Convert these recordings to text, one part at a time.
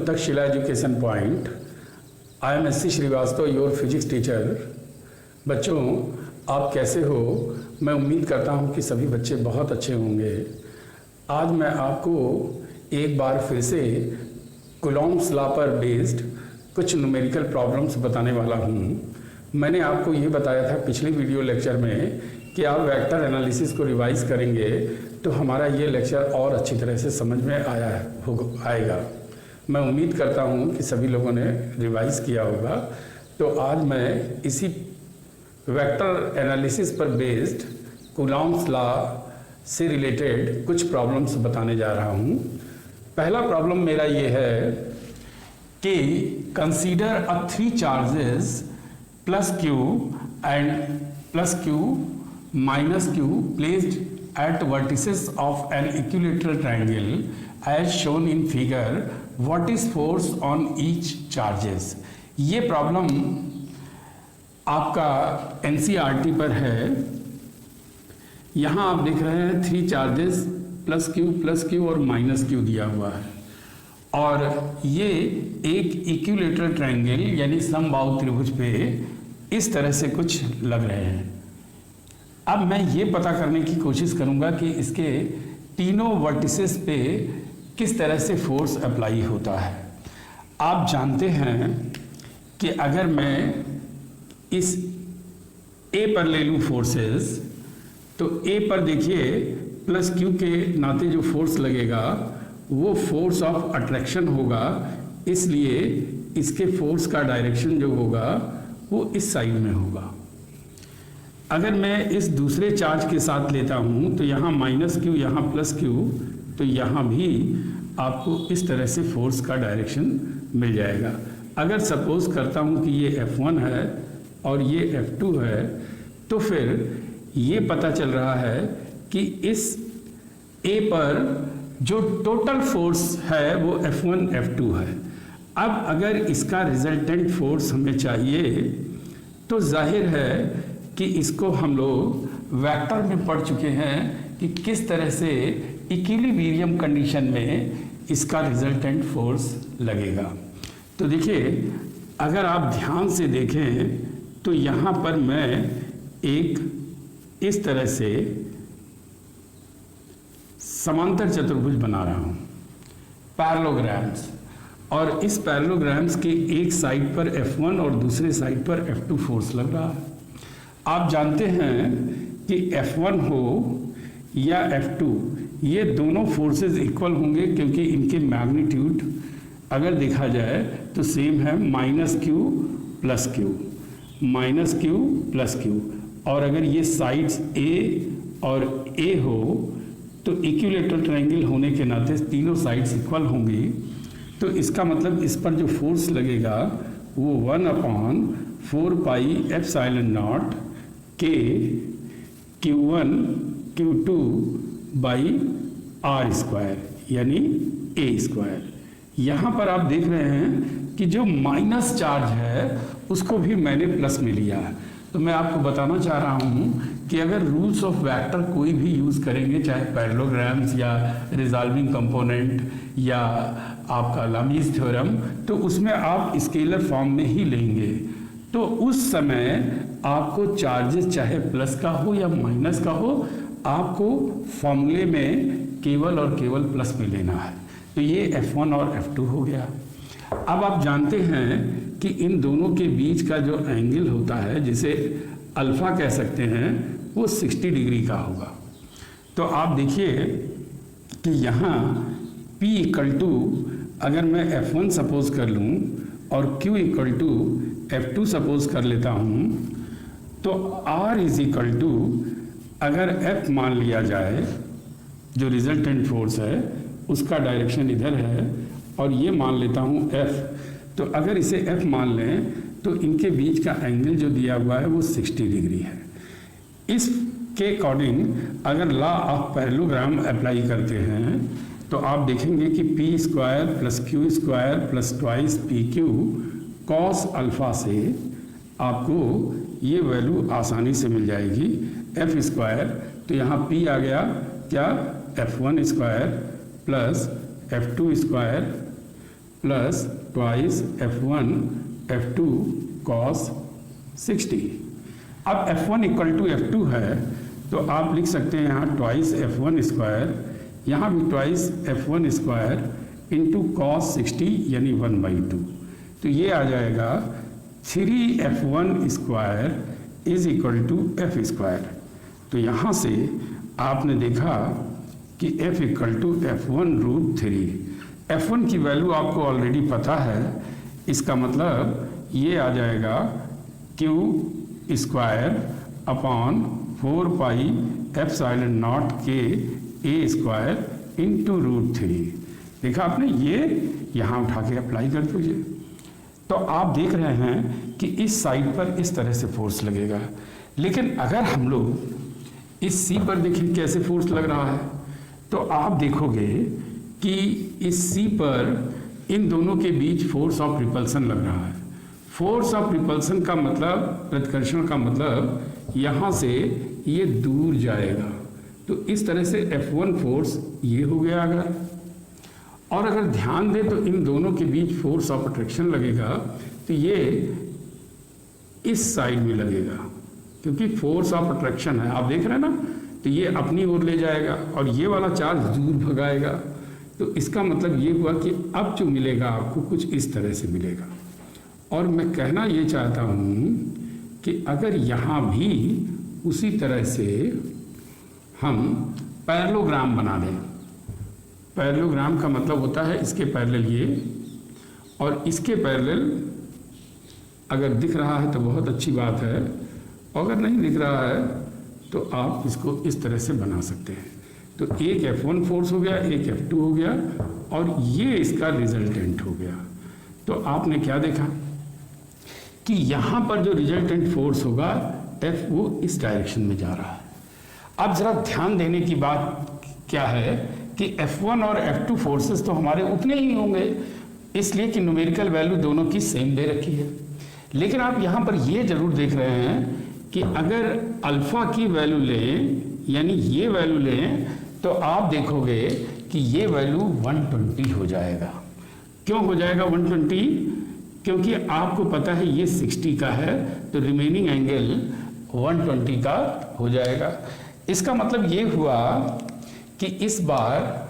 Takshashila education point. I am S C Srivastava, your physics teacher. बच्चों, आप कैसे हो? मैं उम्मीद करता हूँ कि सभी बच्चे बहुत अच्छे होंगे। आज मैं आपको एक बार फिर से कूलॉम्स लॉ पर बेस्ड कुछ न्यूमेरिकल प्रॉब्लम्स बताने वाला हूँ। मैंने आपको ये बताया था पिछले वीडियो लेक्चर में कि आप वेक्टर एनालिसिस को रिवाइज करेंगे तो हमारा ये लेक्चर और अच्छी तरह से समझ में आएगा। मैं उम्मीद करता हूँ कि सभी लोगों ने रिवाइज किया होगा। तो आज मैं इसी वेक्टर एनालिसिस पर बेस्ड कूलॉम्स लॉ से रिलेटेड कुछ प्रॉब्लम्स बताने जा रहा हूँ। पहला प्रॉब्लम मेरा ये है कि consider a 3 charges plus Q and plus Q minus Q placed at vertices of an equilateral triangle as shown in figure. What is force on each charges? ये प्रॉब्लम आपका NCERT पर है। यहाँ आप देख रहे हैं 3 चार्जेस प्लस क्यू और माइनस क्यू दिया हुआ है और ये एक इक्विलेटरल ट्रायंगल यानी समबाहु त्रिभुज पे इस तरह से कुछ लग रहे हैं। अब मैं ये पता करने की कोशिश करूंगा कि इसके तीनों वर्टिसेस पे किस तरह से फोर्स अप्लाई होता है। आप जानते हैं कि अगर मैं इस ए पर ले लूँ फोर्सेस, तो ए पर देखिए प्लस क्यू के नाते जो फोर्स लगेगा वो फोर्स ऑफ अट्रैक्शन होगा, इसलिए इसके फोर्स का डायरेक्शन जो होगा वो इस साइड में होगा। अगर मैं इस दूसरे चार्ज के साथ लेता हूँ तो यहाँ माइनस क्यू, यहाँ प्लस क्यू, तो यहाँ भी आपको इस तरह से फोर्स का डायरेक्शन मिल जाएगा। अगर सपोज करता हूँ कि ये F1 है और ये F2 है, तो फिर ये पता चल रहा है कि इस A पर जो टोटल फोर्स है वो F1 F2 है। अब अगर इसका रिजल्टेंट फोर्स हमें चाहिए तो जाहिर है कि इसको हम लोग वेक्टर में पढ़ चुके हैं कि किस तरह से इक्विलिब्रियम कंडीशन में इसका रिजल्टेंट फोर्स लगेगा। तो देखिए, अगर आप ध्यान से देखें तो यहाँ पर मैं एक इस तरह से समांतर चतुर्भुज बना रहा हूँ, पैरेललोग्राम्स, और इस पैरेललोग्राम्स के एक साइड पर F1 और दूसरे साइड पर F2 फोर्स लग रहा है। आप जानते हैं कि F1 हो या F2, ये दोनों फोर्सेस इक्वल होंगे क्योंकि इनके मैग्नीट्यूड अगर देखा जाए तो सेम है, minus Q plus Q, minus Q plus Q. और अगर ये साइड्स A और A हो तो इक्विलेटरल ट्रायंगल होने के नाते तीनों साइड्स इक्वल होंगी। तो इसका मतलब इस पर जो फोर्स लगेगा वो 1/4 पाई एप्सिलॉन नॉट के Q1 Q2 by R square यानी A स्क्वायर। यहाँ पर आप देख रहे हैं कि जो माइनस चार्ज है उसको भी मैंने प्लस में लिया है। तो मैं आपको बताना चाह रहा हूँ कि अगर रूल्स ऑफ वेक्टर कोई भी यूज़ करेंगे, चाहे पैरेललोग्राम्स या रिजॉल्विंग कंपोनेंट या आपका लामीज़ थ्योरम, तो उसमें आप स्केलर फॉर्म में ही लेंगे। तो उस समय आपको चार्जेस चाहे प्लस का हो या माइनस का हो, आपको फॉर्मूले में केवल और केवल प्लस में लेना है। तो ये F1 और F2 हो गया। अब आप जानते हैं कि इन दोनों के बीच का जो एंगल होता है, जिसे अल्फा कह सकते हैं, वो 60 डिग्री का होगा। तो आप देखिए कि यहाँ P इक्वल टू, अगर मैं F1 सपोज कर लूँ और Q equal to F2 suppose कर लेता हूँ, तो R इज इक्वल टू, अगर F मान लिया जाए जो रिजल्टेंट फोर्स है उसका डायरेक्शन इधर है, और ये मान लेता हूँ F, तो अगर इसे F मान लें तो इनके बीच का एंगल जो दिया हुआ है वो 60 डिग्री है। इसके अकॉर्डिंग अगर लॉ ऑफ पैरेललोग्राम अप्लाई करते हैं तो आप देखेंगे कि P square plus Q square plus twice PQ cos alpha से आपको ये वैल्यू आसानी से मिल जाएगी, F स्क्वायर। तो यहाँ P आ गया क्या, F1 square plus F2 square plus twice F1 F2 cos 60। अब F1 इक्वल टू F2 है तो आप लिख सकते हैं यहाँ ट्वाइस F1 स्क्वायर, यहाँ भी twice F1 square into cos 60 यानी 1/2। तो ये आ जाएगा 3F1 square is equal to F square. तो यहाँ से आपने देखा कि F equal to F1√3। F1 की वैल्यू आपको ऑलरेडी पता है, इसका मतलब ये आ जाएगा Q स्क्वायर अपॉन 4πε0 के A स्क्वायर इंटू √3। देखा आपने, ये यहाँ उठा के अप्लाई कर दीजिए। तो आप देख रहे हैं कि इस साइड पर इस तरह से फोर्स लगेगा, लेकिन अगर हम लोग इस C पर देखें कैसे फोर्स लग रहा है, तो आप देखोगे कि इस C पर इन दोनों के बीच फोर्स ऑफ रिपल्सन लग रहा है। फोर्स ऑफ रिपल्सन का मतलब, प्रतिकर्षण का मतलब यहाँ से ये दूर जाएगा। तो इस तरह से F1 फोर्स ये हो गया अगर, और अगर ध्यान दें तो इन दोनों के बीच फोर्स ऑफ अट्रैक्शन लगेगा तो ये इस साइड में लगेगा, क्योंकि फोर्स ऑफ अट्रैक्शन है, आप देख रहे हैं ना। तो ये अपनी ओर ले जाएगा और ये वाला चार्ज दूर भगाएगा। तो इसका मतलब ये हुआ कि अब जो मिलेगा आपको कुछ इस तरह से मिलेगा। और मैं कहना ये चाहता हूँ कि अगर यहाँ भी उसी तरह से हम पैरेललोग्राम बना दें, पैरेललोग्राम का मतलब होता है इसके पैरेलल ये और इसके पैरेलल अगर दिख रहा है तो बहुत अच्छी बात है, अगर नहीं दिख रहा है तो आप इसको इस तरह से बना सकते हैं। तो एक F1 फोर्स हो गया, एक F2 हो गया और ये इसका रिजल्टेंट हो गया। तो आपने क्या देखा कि यहाँ पर जो रिजल्टेंट फोर्स होगा F वो इस डायरेक्शन में जा रहा है। अब जरा ध्यान देने की बात क्या है कि F1 और F2 फोर्सेस तो हमारे उतने ही होंगे, इसलिए कि न्यूमेरिकल वैल्यू दोनों की सेम दे रखी है। लेकिन आप यहाँ पर ये जरूर देख रहे हैं कि अगर अल्फा की वैल्यू लें, यानी ये वैल्यू लें, तो आप देखोगे कि ये वैल्यू 120 हो जाएगा। क्यों हो जाएगा 120? क्योंकि आपको पता है ये 60 का है, तो रिमेनिंग एंगल 120 का हो जाएगा। इसका मतलब ये हुआ कि इस बार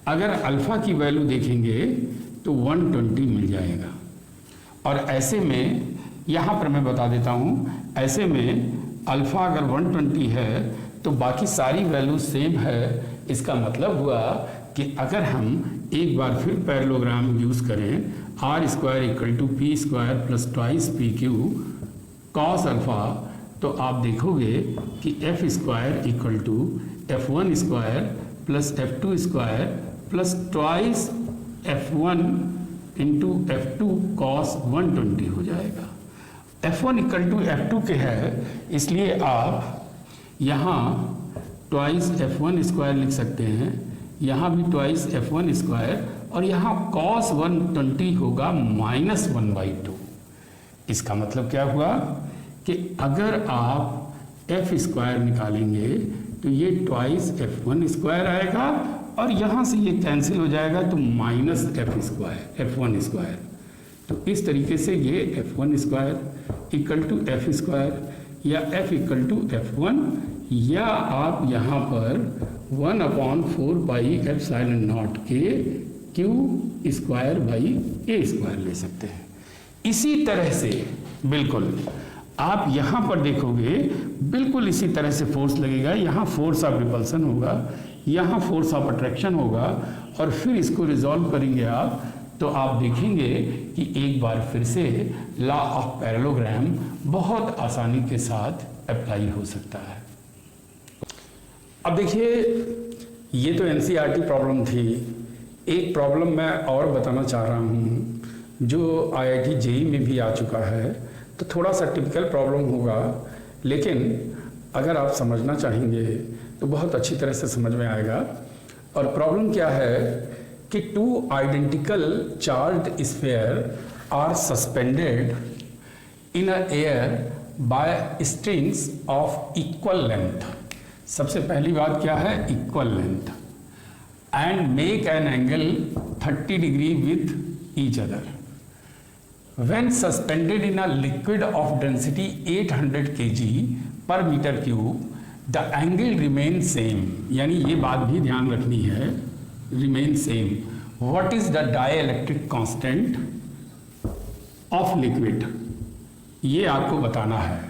अगर अल्फा की वैल्यू देखेंगे तो 120 मिल जाएगा। और ऐसे में यहाँ पर मैं बता देता हूँ, ऐसे में अल्फा अगर 120 है तो बाकी सारी वैल्यू सेम है। इसका मतलब हुआ कि अगर हम एक बार फिर पैरेललोग्राम यूज़ करें, R square equal to P square plus twice PQ cos alpha, तो आप देखोगे कि F square equal to F1 square plus F2 square plus twice F1 into F2 cos 120 हो जाएगा। F1 इक्वल टू F2 के है, इसलिए आप यहाँ ट्वाइस F1 स्क्वायर लिख सकते हैं, यहाँ भी ट्वाइस F1 स्क्वायर और यहाँ कॉस 120 होगा -1/2। इसका मतलब क्या हुआ कि अगर आप F स्क्वायर निकालेंगे तो ये ट्वाइस F1 स्क्वायर आएगा और यहाँ से ये कैंसिल हो जाएगा तो -F स्क्वायर F1 स्क्वायर। तो इस तरीके से ये F1 square equal to F square या F इक्वल टू F1, या आप यहाँ पर 1/4πε0 के Q square by A square ले सकते हैं। इसी तरह से बिल्कुल आप यहाँ पर देखोगे, बिल्कुल इसी तरह से फोर्स लगेगा। यहाँ फोर्स ऑफ रिपल्सन होगा, यहाँ फोर्स ऑफ अट्रैक्शन होगा, और फिर इसको रिजॉल्व करेंगे आप तो आप देखेंगे कि एक बार फिर से लॉ ऑफ पैरेललोग्राम बहुत आसानी के साथ अप्लाई हो सकता है। अब देखिए, ये तो NCERT प्रॉब्लम थी। एक प्रॉब्लम मैं और बताना चाह रहा हूँ जो IIT JEE में भी आ चुका है। तो थोड़ा सा टिपिकल प्रॉब्लम होगा, लेकिन अगर आप समझना चाहेंगे तो बहुत अच्छी तरह से समझ में आएगा। और प्रॉब्लम क्या है कि 2 identical charged spheres are suspended in a air by strings of equal length। सबसे पहली बात क्या है, equal length, and make an angle 30 degree with each other. When suspended in a liquid of density 800 kg per meter cube, the angle remains same. यानी ये बात भी ध्यान रखनी है, remain same. What is the dielectric constant of liquid? ये आपको बताना है.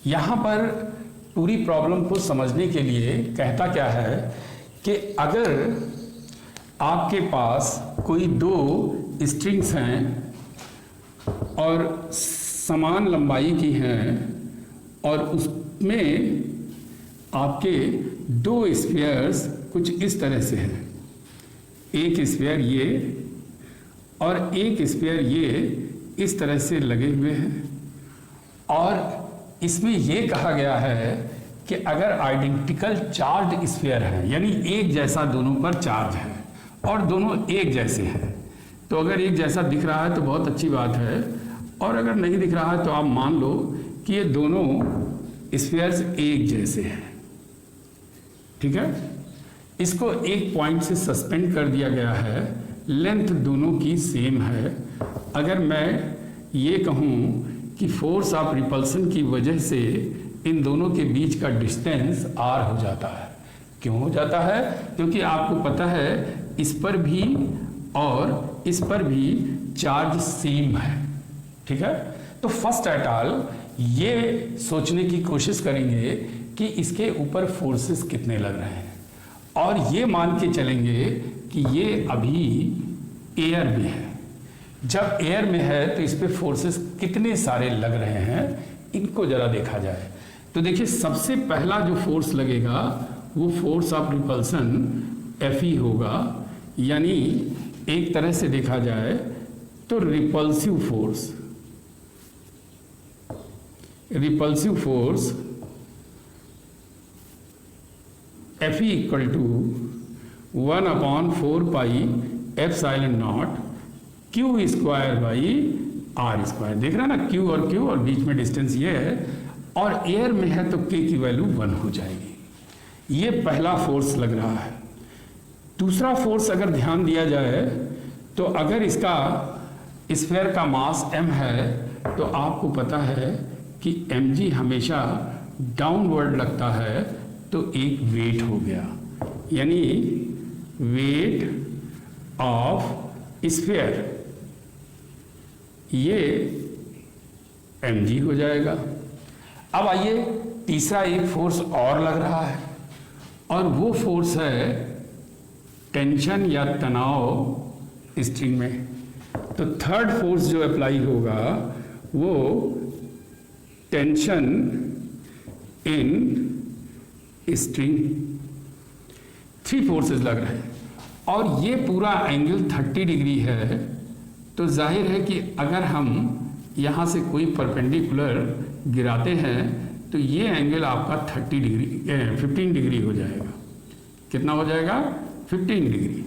यहाँ पर पूरी प्रॉब्लम को समझने के लिए कहता क्या है कि अगर आपके पास कोई दो स्ट्रिंग्स हैं और समान लंबाई की हैं और उसमें आपके दो स्फीयर्स कुछ इस तरह से हैं, एक स्फीयर ये और एक स्फीयर ये इस तरह से लगे हुए हैं, और इसमें ये कहा गया है कि अगर आइडेंटिकल चार्ज स्फीयर है, यानी एक जैसा दोनों पर चार्ज है और दोनों एक जैसे हैं, तो अगर एक जैसा दिख रहा है तो बहुत अच्छी बात है, और अगर नहीं दिख रहा है तो आप मान लो कि ये दोनों स्फीयर्स एक जैसे हैं. ठीक है, इसको एक पॉइंट से सस्पेंड कर दिया गया है, लेंथ दोनों की सेम है. अगर मैं ये कहूँ कि फोर्स ऑफ रिपल्सन की वजह से इन दोनों के बीच का डिस्टेंस r हो जाता है. क्यों हो जाता है? क्योंकि आपको पता है इस पर भी और इस पर भी चार्ज सेम है. ठीक है, तो फर्स्ट एट ऑल ये सोचने की कोशिश करेंगे कि इसके ऊपर फोर्सेस कितने लग रहे हैं, और ये मान के चलेंगे कि ये अभी एयर में है. जब एयर में है तो इस पे फोर्सेस कितने सारे लग रहे हैं, इनको जरा देखा जाए. तो देखिए, सबसे पहला जो फोर्स लगेगा वो फोर्स ऑफ रिपल्सन Fe होगा, यानी एक तरह से देखा जाए तो repulsive force Fe equal to 1/4 pi epsilon naught Q square by R square. देख रहे हैं ना, Q और Q और बीच में डिस्टेंस ये है, और एयर में है तो K की वैल्यू 1 हो जाएगी. ये पहला फोर्स लग रहा है. दूसरा फोर्स अगर ध्यान दिया जाए तो अगर इसका स्फीयर का मास m है तो आपको पता है कि mg हमेशा डाउनवर्ड लगता है, तो एक वेट हो गया, यानी वेट ऑफ स्फीयर ये mg हो जाएगा. अब आइए, तीसरा एक फोर्स और लग रहा है, और वो फोर्स है टेंशन या तनाव स्ट्रिंग में. तो थर्ड फोर्स जो अप्लाई होगा वो टेंशन इन स्ट्रिंग. 3 फोर्सेस लग रहे हैं, और ये पूरा एंगल 30 डिग्री है. तो जाहिर है कि अगर हम यहाँ से कोई परपेंडिकुलर गिराते हैं तो ये एंगल आपका 15 डिग्री हो जाएगा. कितना हो जाएगा? 15 डिग्री.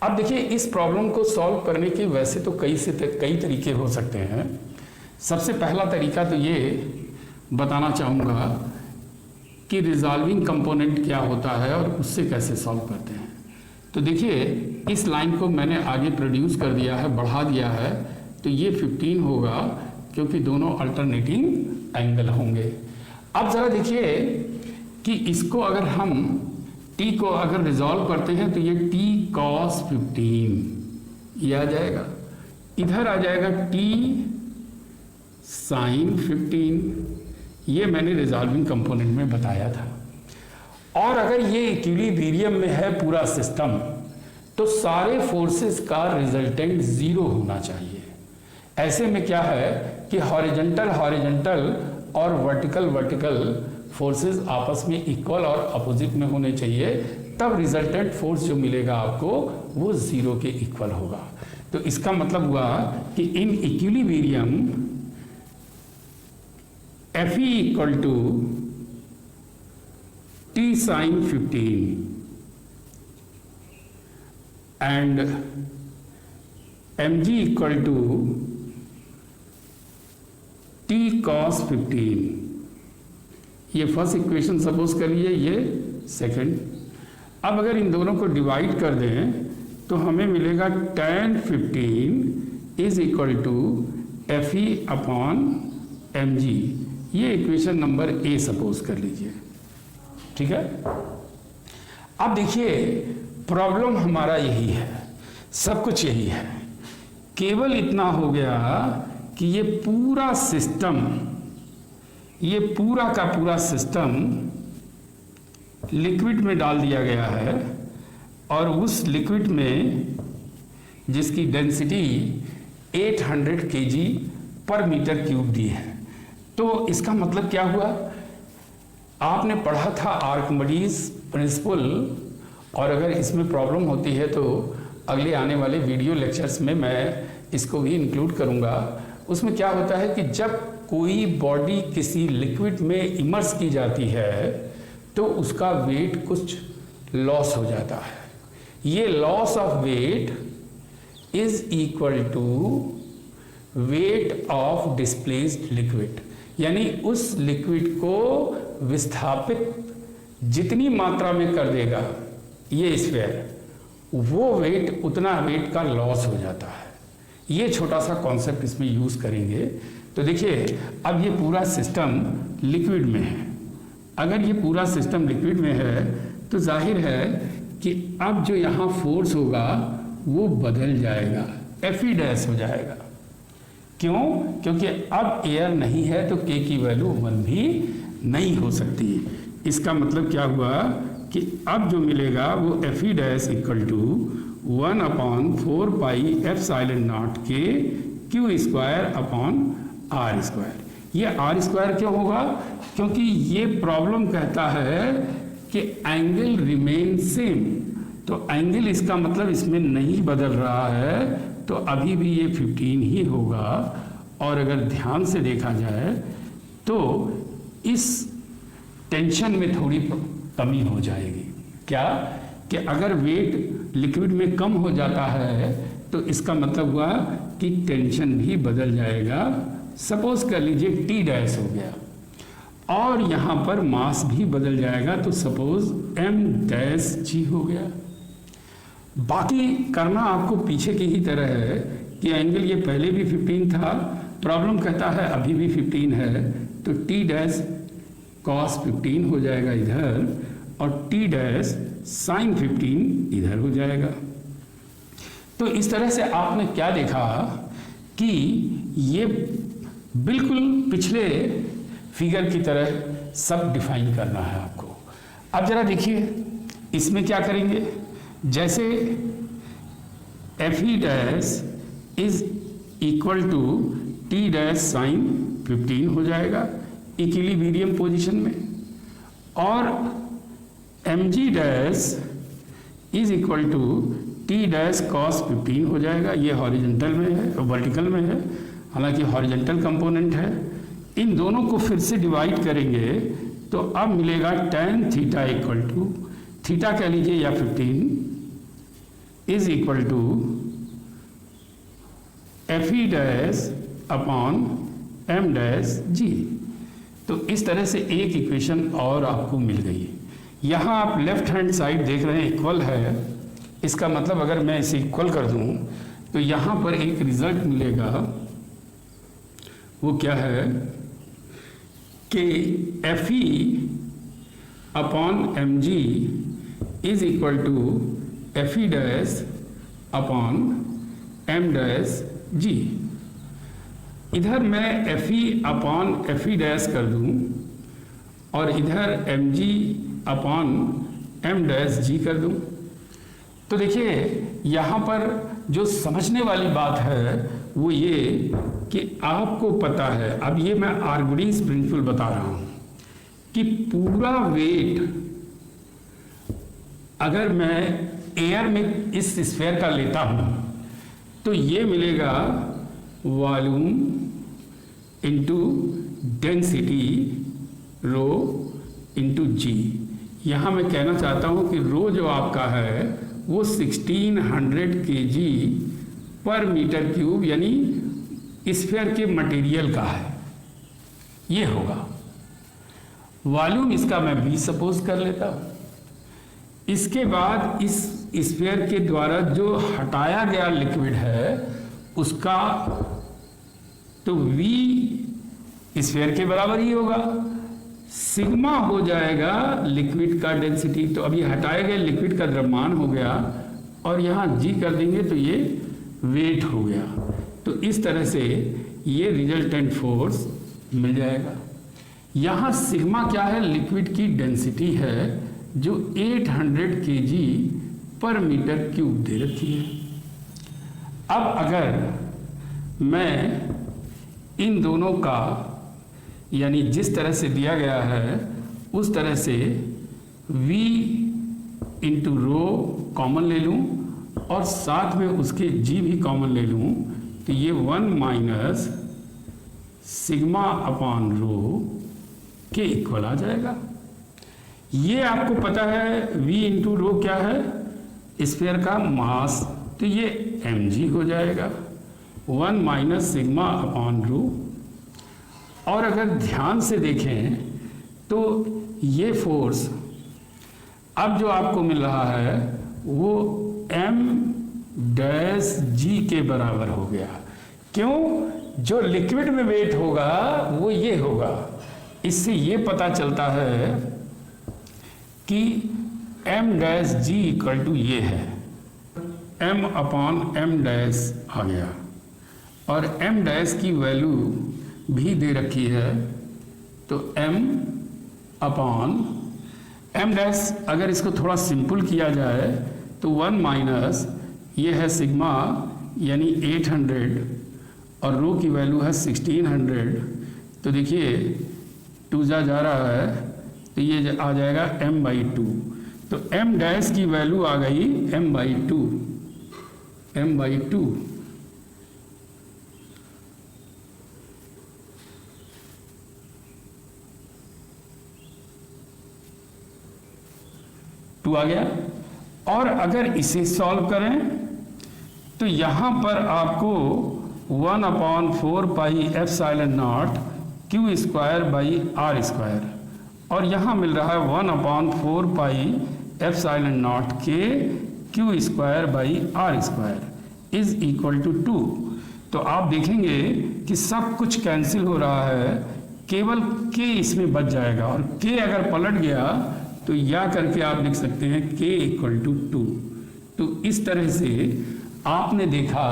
अब देखिए, इस प्रॉब्लम को सॉल्व करने के वैसे तो कई तरीके हो सकते हैं. सबसे पहला तरीका तो ये बताना चाहूँगा कि रिजॉल्विंग कंपोनेंट क्या होता है और उससे कैसे सॉल्व करते हैं. तो देखिए, इस लाइन को मैंने आगे प्रोड्यूस कर दिया है, बढ़ा दिया है, तो ये 15 होगा क्योंकि दोनों अल्टरनेटिंग एंगल होंगे. अब ज़रा देखिए कि इसको अगर हम t को अगर रिजॉल्व करते हैं तो ये t cos 15 ये आ जाएगा, इधर आ जाएगा t sin 15. ये मैंने रिजॉल्विंग कंपोनेंट में बताया था. और अगर ये इक्विलिब्रियम में है पूरा सिस्टम, तो सारे फोर्सेस का रिजल्टेंट 0 होना चाहिए. ऐसे में क्या है कि हॉरिजॉन्टल और वर्टिकल फोर्सेस आपस में इक्वल और अपोजिट में होने चाहिए, तब रिजल्टेंट फोर्स जो मिलेगा आपको वो 0 के इक्वल होगा. तो इसका मतलब हुआ कि in equilibrium Fe equal to t sin 15 and mg equal to t cos 15. ये फर्स्ट इक्वेशन सपोज करिए, ये सेकंड. अब अगर इन दोनों को डिवाइड कर दें तो हमें मिलेगा tan 15 is equal to Fe upon mg। ये इक्वेशन नंबर ए सपोज कर लीजिए, ठीक है। अब देखिए प्रॉब्लम हमारा यही है, सब कुछ यही है, केवल इतना हो गया कि ये पूरा सिस्टम, ये पूरा का पूरा सिस्टम लिक्विड में डाल दिया गया है और उस लिक्विड में जिसकी डेंसिटी 800 kg पर मीटर क्यूब दी है। तो इसका मतलब क्या हुआ, आपने पढ़ा था आर्किमिडीज प्रिंसिपल, और अगर इसमें प्रॉब्लम होती है तो अगले आने वाले वीडियो लेक्चर्स में मैं इसको भी इंक्लूड करूंगा। उसमें क्या होता है कि जब कोई बॉडी किसी लिक्विड में इमर्स की जाती है तो उसका वेट कुछ लॉस हो जाता है। ये loss of weight is equal to weight of displaced liquid, यानी उस लिक्विड को विस्थापित जितनी मात्रा में कर देगा ये स्फीयर, वो वेट, उतना वेट का लॉस हो जाता है। ये छोटा सा कॉन्सेप्ट इसमें यूज करेंगे। तो देखिए अब ये पूरा सिस्टम लिक्विड में है। अगर ये पूरा सिस्टम लिक्विड में है तो जाहिर है कि अब जो यहाँ फोर्स होगा वो बदल जाएगा, Fe डैश हो जाएगा। क्यों? क्योंकि अब एयर नहीं है तो K की वैल्यू 1 भी नहीं हो सकती। इसका मतलब क्या हुआ कि अब जो मिलेगा वो Fe dash equal to 1 upon 4 pi epsilon naught के Q square upon r square. ये आर स्क्वायर क्यों होगा? क्योंकि ये प्रॉब्लम कहता है कि एंगल रिमेन सेम, तो एंगल इसका मतलब इसमें नहीं बदल रहा है, तो अभी भी ये 15 ही होगा। और अगर ध्यान से देखा जाए तो इस टेंशन में थोड़ी कमी हो जाएगी। क्या कि अगर वेट लिक्विड में कम हो जाता है तो इसका मतलब हुआ कि टेंशन भी बदल जाएगा। सपोज कर लीजिए T डैश हो गया और यहाँ पर मास भी बदल जाएगा, तो सपोज M डैश G हो गया। बाकी करना आपको पीछे की ही तरह है कि एंगल ये पहले भी 15 था, प्रॉब्लम कहता है अभी भी 15 है, तो T डैश cos 15 हो जाएगा इधर और T डैश sin 15 इधर हो जाएगा। तो इस तरह से आपने क्या देखा कि ये बिल्कुल पिछले फिगर की तरह सब डिफाइन करना है आपको। अब जरा देखिए इसमें क्या करेंगे, जैसे Fe dash is equal to T dash sine 15 हो जाएगा इक्विलिब्रियम पोजीशन में, और mg dash is equal to T dash cos 15 हो जाएगा। ये हॉरिजॉन्टल में है और वर्टिकल में है, हालांकि हॉरिजॉन्टल कंपोनेंट है। इन दोनों को फिर से डिवाइड करेंगे तो अब मिलेगा tan theta equal to, theta कह लीजिए या 15 is equal to Fe dash upon m dash g। तो इस तरह से एक इक्वेशन और आपको मिल गई। यहाँ आप लेफ्ट हैंड साइड देख रहे हैं इक्वल है, इसका मतलब अगर मैं इसे इक्वल कर दूं तो यहाँ पर एक रिजल्ट मिलेगा। वो क्या है कि Fe upon mg is equal to Fe dash upon m dash g। इधर मैं Fe अपॉन Fe डैश कर दूं और इधर mg upon m dash g कर दूं, तो देखिए यहाँ पर जो समझने वाली बात है वो ये कि आपको पता है, अब ये मैं आर्किमिडीज प्रिंसिपल बता रहा हूँ कि पूरा वेट अगर मैं एयर में इस स्फीयर का लेता हूँ तो ये मिलेगा volume into density rho into g. यहाँ मैं कहना चाहता हूँ कि रो जो आपका है वो 1600 kg पर मीटर क्यूब यानी स्फीयर के मटेरियल का है, ये होगा। वॉल्यूम इसका मैं 20 सपोज कर लेता हूँ। इसके बाद इस स्फीयर के द्वारा जो हटाया गया लिक्विड है उसका तो V स्फीयर के बराबर ही होगा, सिग्मा हो जाएगा लिक्विड का डेंसिटी। तो अभी हटाए गए लिक्विड का द्रव्यमान हो गया और यहाँ G कर देंगे तो ये वेट हो गया। तो इस तरह से ये रिजल्टेंट फोर्स मिल जाएगा। यहाँ सिग्मा क्या है, लिक्विड की डेंसिटी है जो 800 kg पर मीटर क्यूब दे रखी है। अब अगर मैं इन दोनों का यानी जिस तरह से दिया गया है उस तरह से V इंटू रो कॉमन ले लूँ और साथ में उसके G भी कॉमन ले लूँ तो ये 1 माइनस सिग्मा अपॉन रो के इक्वल आ जाएगा। ये आपको पता है V इंटू रो क्या है, स्फीयर का मास, तो ये mg हो जाएगा 1 माइनस सिग्मा अपॉन रो। और अगर ध्यान से देखें तो ये फोर्स अब जो आपको मिल रहा है वो m डैश g के बराबर हो गया। क्यों? जो लिक्विड में वेट होगा वो ये होगा। इससे ये पता चलता है कि m dash g equal to ये है, m अपॉन m डैश आ गया और m डैश की वैल्यू भी दे रखी है। तो m अपॉन m डैश अगर इसको थोड़ा सिंपल किया जाए तो 1 माइनस ये है सिग्मा यानी 800 और रो की वैल्यू है 1600। तो देखिए 2 जा रहा है तो ये आ जाएगा m/2। तो m डैश की वैल्यू आ गई m/2। टू आ गया। और अगर इसे सॉल्व करें तो यहाँ पर आपको 1/4 pi epsilon naught Q square by R square और यहाँ मिल रहा है 1/4 पाई एप्सिलॉन नॉट के Q square by R square is equal to 2। तो आप देखेंगे कि सब कुछ कैंसिल हो रहा है, केवल के इसमें बच जाएगा और के अगर पलट गया तो या करके आप लिख सकते हैं k इक्वल टू 2। तो इस तरह से आपने देखा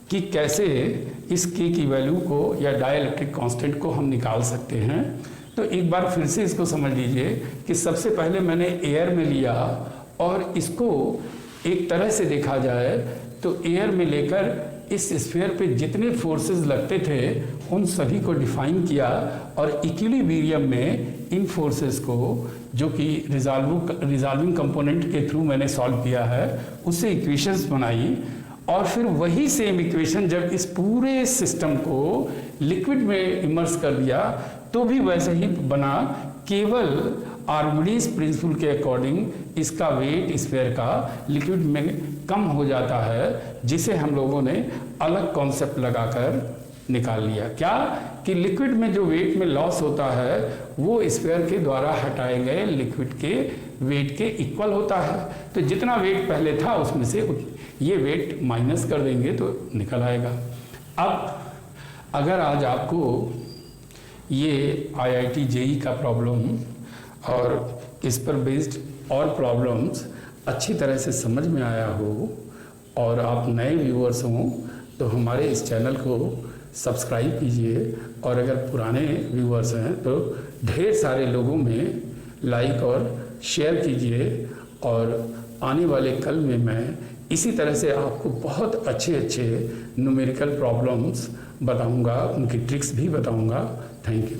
कि कैसे इस k की वैल्यू को या डाइलेक्ट्रिक कांस्टेंट को हम निकाल सकते हैं। तो एक बार फिर से इसको समझ लीजिए कि सबसे पहले मैंने एयर में लिया और इसको एक तरह से देखा जाए तो एयर में लेकर इस स्फीयर पे जितने फोर्सेस लगते थे उन सभी को डिफाइन किया और इक्विलिब्रियम में इन फोर्सेस को जो कि रिजॉल्विंग कंपोनेंट के थ्रू मैंने सॉल्व किया है उससे इक्वेशंस बनाई और फिर वही सेम इक्वेशन जब इस पूरे सिस्टम को लिक्विड में इमर्स कर दिया तो भी वैसे ही बना, केवल आर्किमिडीज प्रिंसिपल के अकॉर्डिंग इसका वेट स्फीयर का लिक्विड में कम हो जाता है, जिसे हम लोगों ने अलग कॉन्सेप्ट लगाकर निकाल लिया। क्या कि लिक्विड में जो वेट में लॉस होता है वो स्फीयर के द्वारा हटाए गए लिक्विड के वेट के इक्वल होता है। तो जितना वेट पहले था उसमें से ये वेट माइनस कर देंगे तो निकल आएगा। अब अगर आज आपको ये IIT JEE का प्रॉब्लम और इस पर बेस्ड और प्रॉब्लम्स अच्छी तरह से समझ में आया हो और आप नए व्यूअर्स हों तो हमारे इस चैनल को सब्सक्राइब कीजिए और अगर पुराने व्यूअर्स हैं तो ढेर सारे लोगों में लाइक और शेयर कीजिए। और आने वाले कल में मैं इसी तरह से आपको बहुत अच्छे न्यूमेरिकल प्रॉब्लम्स बताऊंगा, उनकी ट्रिक्स भी बताऊंगा। Thank you.